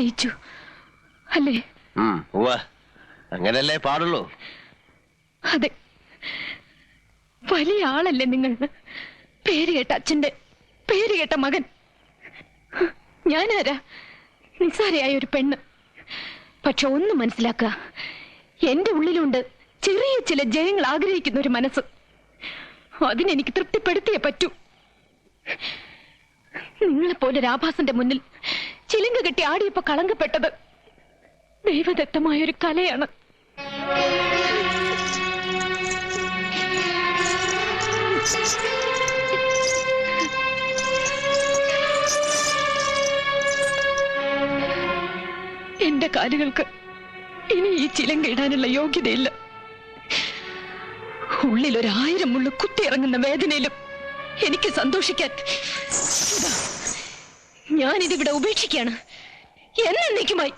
ജയിച്ചു അല്ലേ? അങ്ങനല്ലേ പാടുള്ളൂ. അതെ, വലിയ ആളല്ലേ നിങ്ങൾ. പേര് കേട്ട അച്ഛന്റെ പേര് കേട്ട മകൻ. ഞാനാരാ? നിസ്സാരയായ ഒരു പെണ്ണ്. പക്ഷെ ഒന്ന് മനസ്സിലാക്കുക, എന്റെ ഉള്ളിലുണ്ട് ചെറിയ ചില ജയങ്ങൾ ആഗ്രഹിക്കുന്ന ഒരു മനസ്സ്. അതിനെനിക്ക് തൃപ്തിപ്പെടുത്തിയേ പറ്റൂ. നിങ്ങളെപ്പോലെ രാഭാസന്റെ മുന്നിൽ ചിലങ്ക കെട്ടി ആടിയപ്പോ കളങ്കപ്പെട്ടത് ദൈവദത്തമായൊരു കലയാണ്. എന്റെ കാലുകൾക്ക് ഇനി ഈ ചിലങ്ക ഇടാനുള്ള യോഗ്യതയില്ല. ഉള്ളിൽ 1000 മുള്ളു കുത്തിയിറങ്ങുന്ന വേദനയിലും എനിക്ക് സന്തോഷിക്കാൻ ഞാനിതിവിടെ ഉപേക്ഷിക്കുകയാണ് എന്നേക്കുമായി.